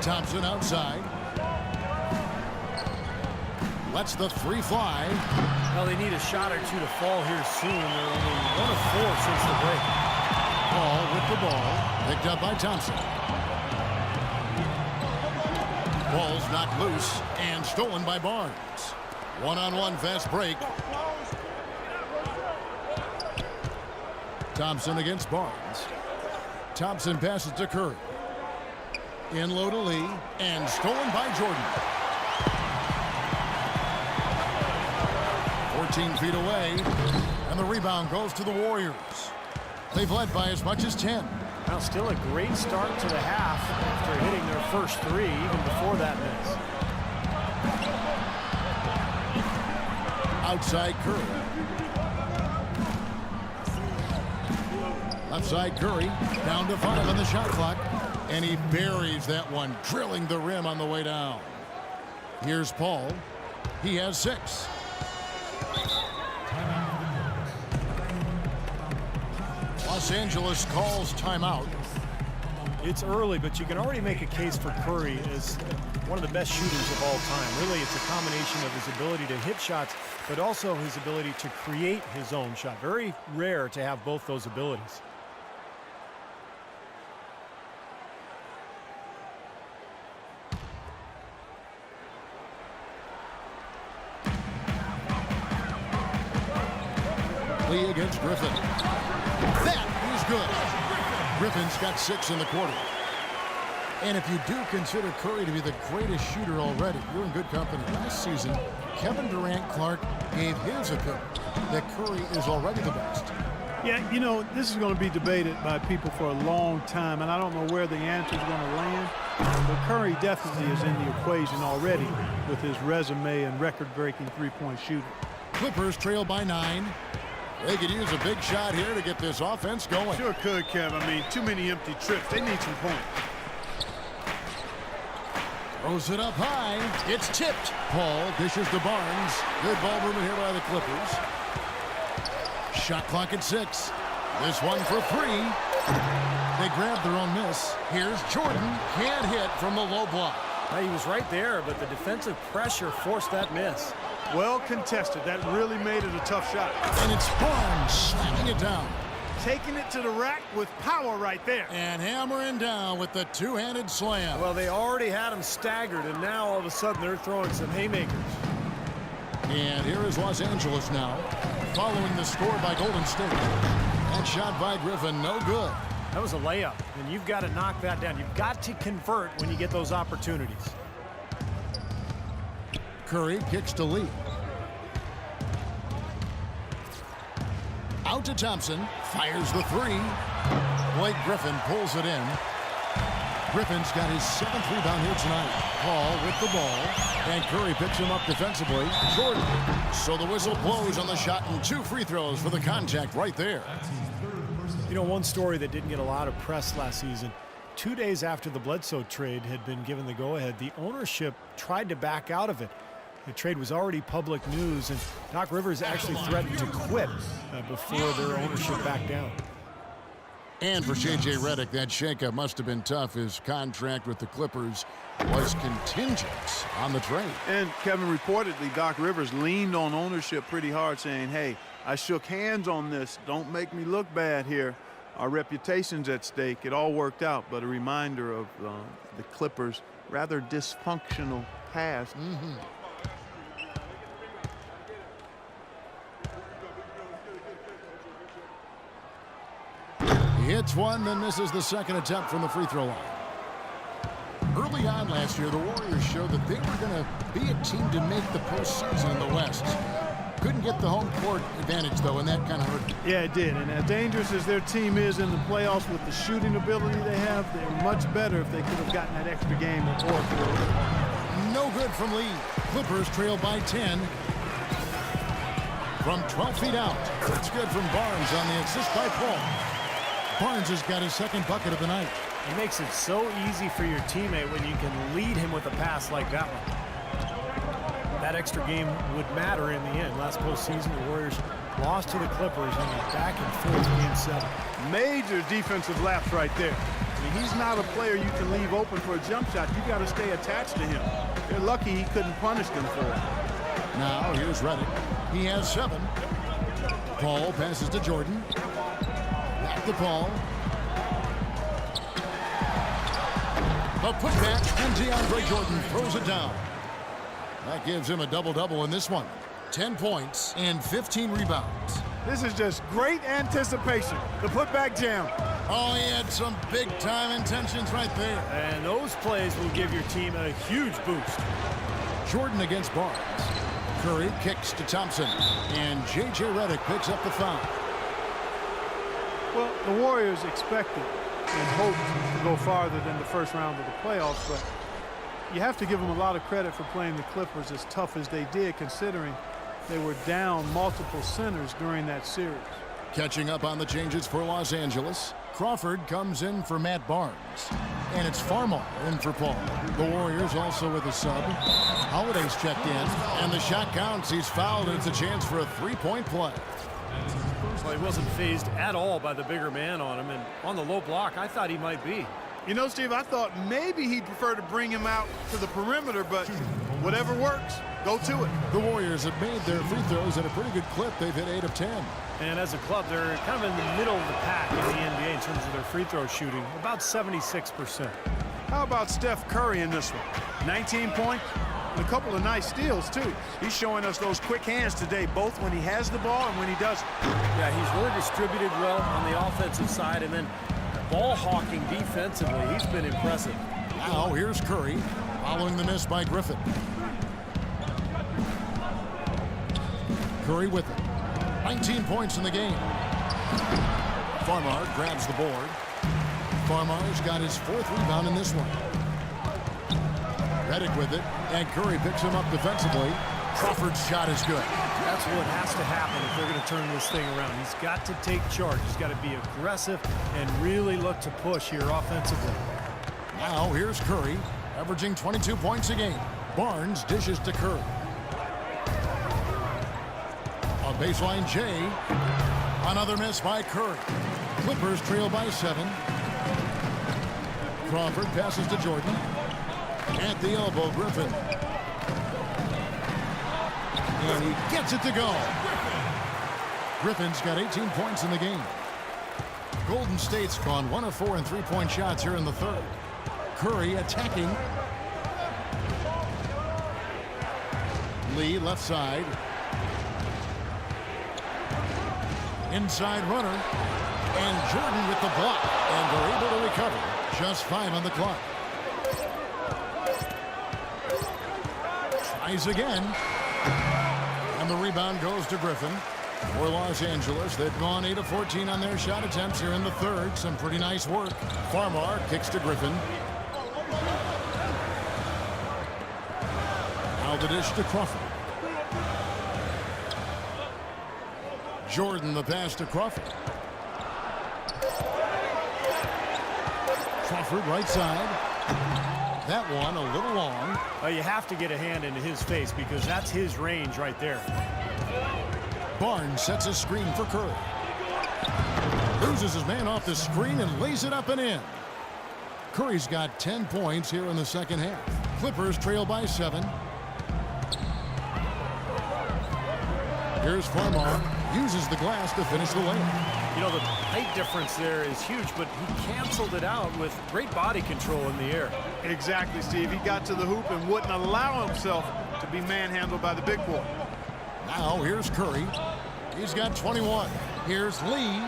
Thompson outside. Lets the three fly. Well, they need a shot or two to fall here soon. They're only 1 of 4 since the break. Paul with the ball. Picked up by Thompson. Ball's knocked loose and stolen by Barnes. One-on-one fast break. Thompson against Barnes. Thompson passes to Curry. In low to Lee and stolen by Jordan. 14 feet away, and the rebound goes to the Warriors. They've led by as much as 10. Now still a great start to the half after hitting their first 3 even before that miss. Outside Curry. Left side Curry, down to 5 on the shot clock, and he buries that one, drilling the rim on the way down. Here's Paul. He has 6. Los Angeles calls timeout. It's early, but you can already make a case for Curry as one of the best shooters of all time. Really, it's a combination of his ability to hit shots, but also his ability to create his own shot. Very rare to have both those abilities. Lee against Griffin. That is good. Griffin's got 6 in the quarter. And if you do consider Curry to be the greatest shooter already, you're in good company. Last season, Kevin Durant-Clark gave his opinion that Curry is already the best. Yeah, you know, this is going to be debated by people for a long time, and I don't know where the answer is going to land. But Curry definitely is in the equation already with his resume and record-breaking three-point shooting. Clippers trail by 9. They could use a big shot here to get this offense going. Sure could, Kev. I mean, too many empty trips. They need some points. Throws it up high. It's tipped. Paul dishes to Barnes. Good ball movement here by the Clippers. Shot clock at 6. This one for 3. They grab their own miss. Here's Jordan. Can't hit from the low block. Now, he was right there, but the defensive pressure forced that miss. Well contested. That really made it a tough shot. And it's Barnes slamming it down. Taking it to the rack with power right there. And hammering down with the two-handed slam. Well, they already had him staggered, and now all of a sudden they're throwing some haymakers. And here is Los Angeles now, following the score by Golden State. That shot by Griffin, no good. That was a layup, and you've got to knock that down. You've got to convert when you get those opportunities. Curry kicks to Lee. Out to Thompson, fires the 3. Blake Griffin pulls it in. Griffin's got his 7th rebound here tonight. Paul with the ball, and Curry picks him up defensively. Jordan. So the whistle blows on the shot, and 2 free throws for the contact right there. You know, one story that didn't get a lot of press last season, 2 days after the Bledsoe trade had been given the go-ahead, the ownership tried to back out of it. The trade was already public news, and Doc Rivers actually threatened to quit before their ownership backed down. And for J.J. Redick, that shakeup must have been tough. His contract with the Clippers was contingent on the trade. And Kevin, reportedly, Doc Rivers leaned on ownership pretty hard, saying, hey, I shook hands on this. Don't make me look bad here. Our reputation's at stake. It all worked out, but a reminder of the Clippers' rather dysfunctional past. He hits one, then misses the second attempt from the free throw line. Early on last year, the Warriors showed that they were going to be a team to make the postseason in the West. Couldn't get the home court advantage, though, and that kind of hurt. Yeah, it did. And as dangerous as their team is in the playoffs with the shooting ability they have, they're much better if they could have gotten that extra game or fourth. No good from Lee. Clippers trail by 10. From 12 feet out. It's good from Barnes on the assist by Paul. Barnes has got his 2nd bucket of the night. It makes it so easy for your teammate when you can lead him with a pass like that one. That extra game would matter in the end. Last postseason, the Warriors lost to the Clippers in a back-and-forth Game 7. Major defensive lapse right there. I mean, he's not a player you can leave open for a jump shot. You got to stay attached to him. They're lucky he couldn't punish them for it. Now here's Redick. He has 7. Paul passes to Jordan. Back to Paul. The putback, and DeAndre Jordan throws it down. That gives him a double-double in this one. 10 points and 15 rebounds. This is just great anticipation. The putback jam. Oh, he had some big-time intentions right there. And those plays will give your team a huge boost. Jordan against Barnes. Curry kicks to Thompson. And J.J. Redick picks up the foul. Well, the Warriors expected and hoped to go farther than the first round of the playoffs, but you have to give them a lot of credit for playing the Clippers as tough as they did, considering they were down multiple centers during that series. Catching up on the changes for Los Angeles, Crawford comes in for Matt Barnes. And it's Farmar in for Paul. The Warriors also with a sub. Holiday's checked in, and the shot counts. He's fouled, and it's a chance for a three-point play. Well, he wasn't phased at all by the bigger man on him, and on the low block, I thought he might be. You know, Steve, I thought maybe he'd prefer to bring him out to the perimeter, but whatever works, go to it. The Warriors have made their free throws at a pretty good clip. They've hit 8 of 10. And as a club, they're kind of in the middle of the pack in the NBA in terms of their free throw shooting, about 76%. How about Steph Curry in this one? 19 points, and a couple of nice steals, too. He's showing us those quick hands today, both when he has the ball and when he doesn't. Yeah, he's really distributed well on the offensive side, and then ball hawking defensively. He's been impressive. Now here's Curry following the miss by Griffin. Curry with it. 19 points in the game. Farmar grabs the board. Farmar's got his 4th rebound in this one. Redick with it, and Curry picks him up defensively. Crawford's shot is good. That's what has to happen if they're going to turn this thing around. He's got to take charge. He's got to be aggressive and really look to push here offensively. Now here's Curry, averaging 22 points a game. Barnes dishes to Curry. On baseline, Jay. Another miss by Curry. Clippers trail by 7. Crawford passes to Jordan. At the elbow, Griffin. And he gets it to go. Griffin's got 18 points in the game. Golden State's gone 1 of 4 in three-point shots here in the 3rd. Curry attacking. Lee left side. Inside runner. And Jordan with the block. And they're able to recover. Just 5 on the clock. Tries again. And the rebound goes to Griffin. For Los Angeles, they've gone 8 of 14 on their shot attempts here in the 3rd. Some pretty nice work. Farmar kicks to Griffin. Now the dish to Crawford. Jordan the pass to Crawford. Crawford right side. That one a little long. You have to get a hand into his face because that's his range right there. Barnes sets a screen for Curry. Loses his man off the screen and lays it up and in. Curry's got 10 points here in the 2nd half. Clippers trail by 7. Here's Farmar. Uses the glass to finish the layup. You know, the height difference there is huge, but he canceled it out with great body control in the air. Exactly, Steve. He got to the hoop and wouldn't allow himself to be manhandled by the big boy. Now here's Curry. He's got 21. Here's Lee.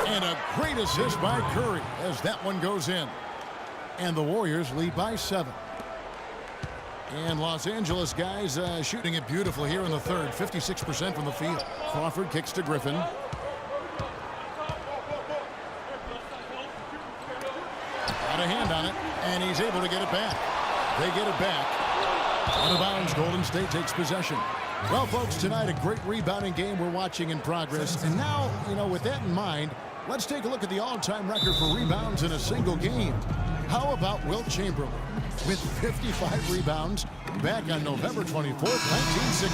And a great assist by Curry as that one goes in. And the Warriors lead by 7. And Los Angeles guys shooting it beautiful here in the 3rd. 56% from the field. Crawford kicks to Griffin. Got a hand on it, and he's able to get it back. They get it back. Out of bounds, Golden State takes possession. Well, folks, tonight a great rebounding game we're watching in progress. And now, you know, with that in mind, let's take a look at the all-time record for rebounds in a single game. How about Wilt Chamberlain with 55 rebounds back on November 24th, 1960.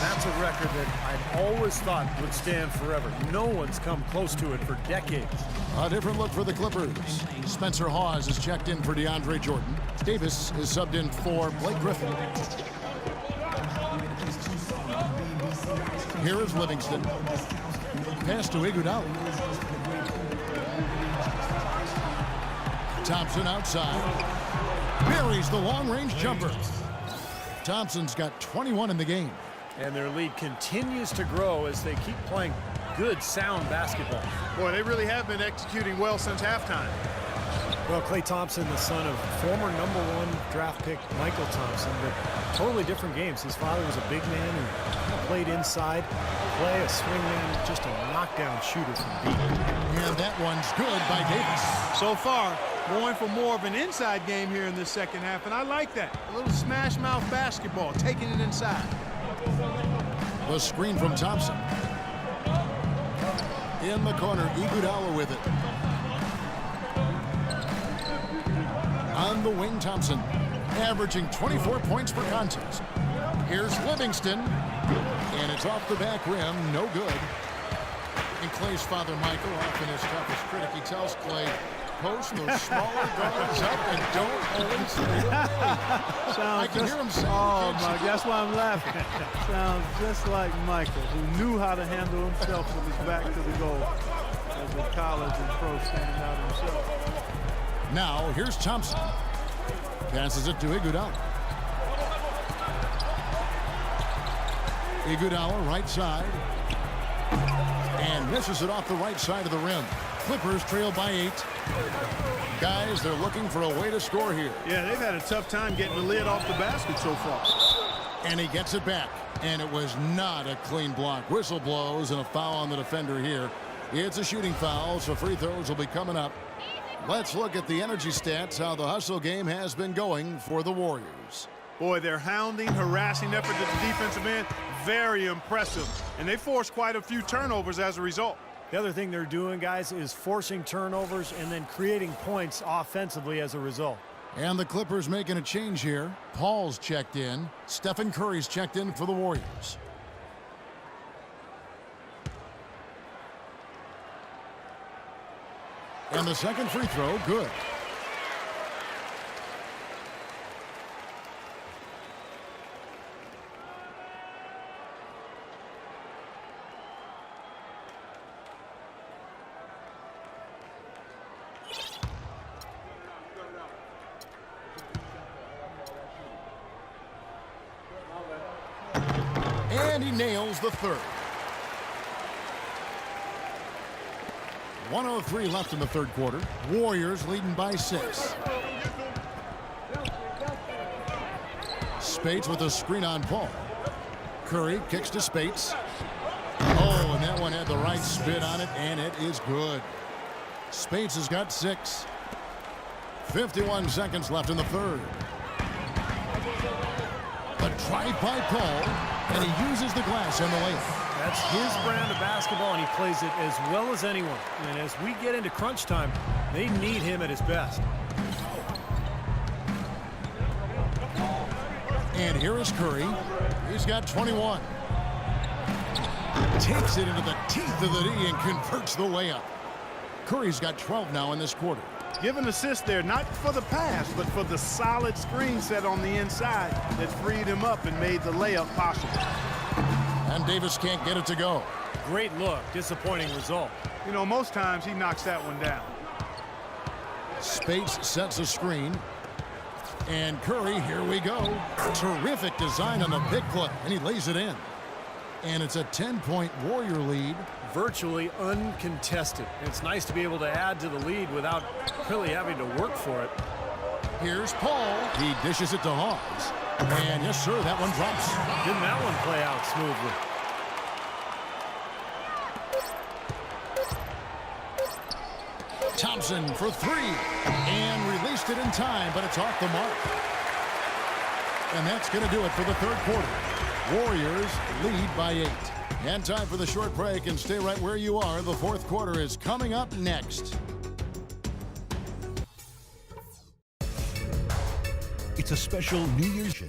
That's a record that I've always thought would stand forever. No one's come close to it for decades. A different look for the Clippers. Spencer Hawes is checked in for DeAndre Jordan. Davis is subbed in for Blake Griffin. Here is Livingston. Pass to Iguodala. Thompson outside. Buries the long-range jumper. Thompson's got 21 in the game. And their lead continues to grow as they keep playing good, sound basketball. Boy, they really have been executing well since halftime. Well, Klay Thompson, the son of former #1 draft pick Michael Thompson, but totally different games. His father was a big man who played inside. Klay, a swing man, just a knockdown shooter from deep. And that one's good by Davis. So far, going for more of an inside game here in this second half, and I like that. A little smash mouth basketball, taking it inside. The screen from Thompson. In the corner, Iguodala with it. On the wing, Thompson, averaging 24 points per contest. Here's Livingston, and it's off the back rim, no good. And Klay's father, Michael, often his toughest critic, he tells Klay, post those smaller guards up and don't always I can hear him saying, oh my, that's why I'm laughing. Sounds just like Michael, who knew how to handle himself with his back to the goal as a college and pro standing out himself. Now, here's Thompson. Passes it to Iguodala. Iguodala, right side. And misses it off the right side of the rim. Clippers trail by 8. Guys, they're looking for a way to score here. Yeah, they've had a tough time getting the lid off the basket so far. And he gets it back. And it was not a clean block. Whistle blows and a foul on the defender here. It's a shooting foul, so free throws will be coming up. Let's look at the energy stats, how the hustle game has been going for the Warriors. Boy, their hounding, harassing effort at the defensive end, very impressive. And they forced quite a few turnovers as a result. The other thing they're doing, guys, is forcing turnovers and then creating points offensively as a result. And the Clippers making a change here. Paul's checked in. Stephen Curry's checked in for the Warriors. And the second free throw, good. And he nails the third. 1:03 left in the third quarter. Warriors leading by 6. Spates with a screen on Paul. Curry kicks to Spates. Oh, and that one had the right spin on it, and it is good. Spates has got 6. 51 seconds left in the third. A drive by Paul, and he uses the glass on the layup. That's his brand of basketball, and he plays it as well as anyone. And as we get into crunch time, they need him at his best. And here is Curry. He's got 21. Takes it into the teeth of the D and converts the layup. Curry's got 12 now in this quarter. Give an assist there, not for the pass, but for the solid screen set on the inside that freed him up and made the layup possible. And Davis can't get it to go. Great look, disappointing result. You know, most times he knocks that one down. Spates sets a screen. And Curry, here we go. Terrific design on the big play, and he lays it in. And it's a 10-point Warrior lead. Virtually uncontested. It's nice to be able to add to the lead without really having to work for it. Here's Paul. He dishes it to Hawes. And yes, sir, that one drops. Didn't that one play out smoothly? Thompson for 3. And released it in time, but it's off the mark. And that's going to do it for the third quarter. Warriors lead by 8. And time for the short break, and stay right where you are. The fourth quarter is coming up next. It's a special New Year's.